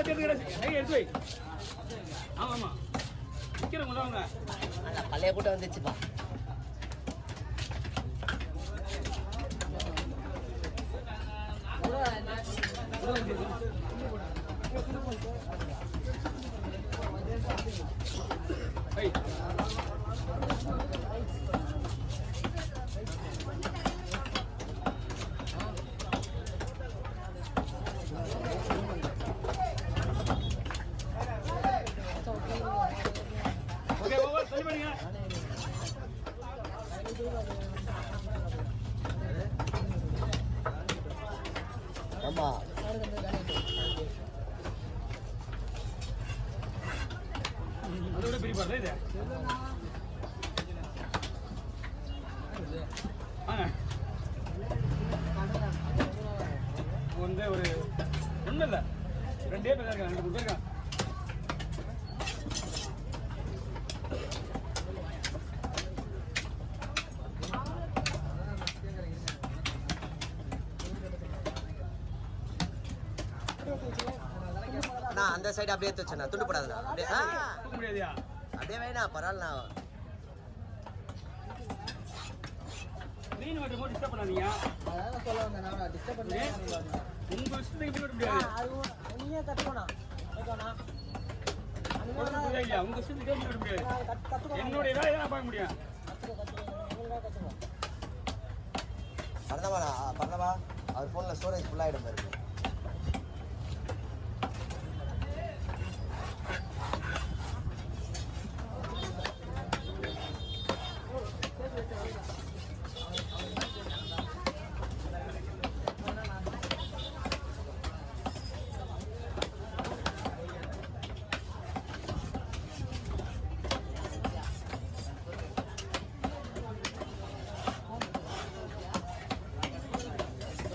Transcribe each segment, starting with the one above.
எடுத்து ஆமா ஆமா நிக்கிறவங்க அவங்க பழைய கூட்டம் வந்துச்சுப்பா. ஆமா அதோட பெரிய பாரு இது வந்து ஒரு ஒன்றும் இல்லை 2 பேர் இருக்காங்க 2 3 பேர் இருக்காங்க. நான் அந்த சைடு அப்படியே எடுத்து வச்சேன். துண்டு போடாதுண்ணா. அப்படியே முடியாதியா அப்படியே வேணா பரவாயில்லண்ணா. மீன் மட்டும் டிஸ்டர்ப் பண்ணாதீங்க. அதான் சொல்ல வந்தேன் நான் டிஸ்டர்ப் பண்ணேன். உங்க இஷ்டத்துக்கு மீன் முடியாது. அது நீயே கத்துக்கோண்ணா. ஓகேண்ணா. உங்க இஷ்டத்துக்கு மீன் முடியாது. என்னுடைய வேலையை நான் பார்க்க முடியும். பண்ணவா அவர் ஃபோனில் ஸ்டோரேஜ் ஃபுல்லாகிடும் பாருங்க.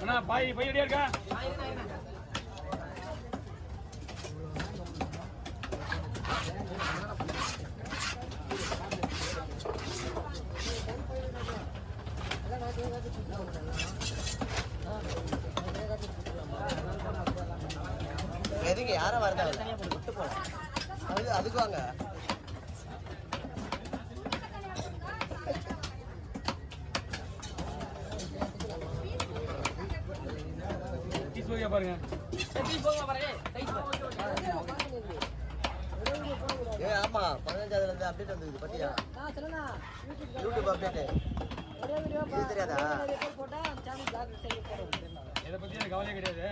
அண்ணா பாய் ரெடியா இருக்கா? எதுக்கு யாரும் வரதா அதுக்கு வாங்க. பாருங்க ஆமா 15ஆவதுல இருந்து அப்டேட் வந்தது பத்தியா? யூடியூப் அப்டேட் இது தெரியாதா? இதை பத்தி எனக்கு கவலையே கிடையாது.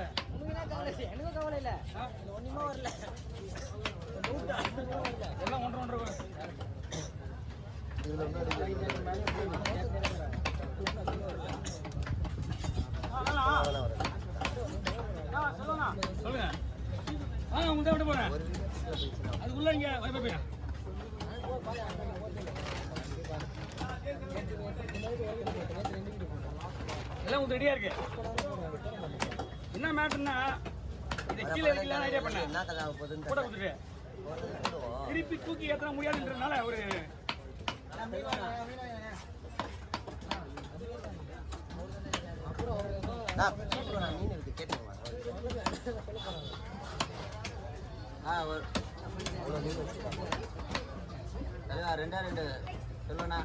எனக்கு கவலை இல்ல, ஒண்ணுமே வரல. எல்லாம் ஒன்று சொல்லுங்க. உங்க விட போறேன் அதுக்குள்ள இங்க போய் எல்லாம் உங்களுக்கு ரெடியா இருக்கு. என்ன மேட்டர்னா இதை கீழே இருக்கலாம் ஐடியா பண்ணேன் கூட கொடுத்துட்டு திருப்பி தூக்கி ஏற்ற முடியாதுன்றதுனால ஒரு மீன் இருக்கு கேட்டுக்கோங்க. ரெண்டா 2 சொல்லுண்ணா.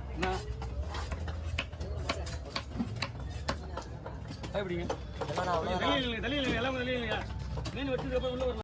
எப்படிங்க எல்லாம் மீன் வச்சு உள்ள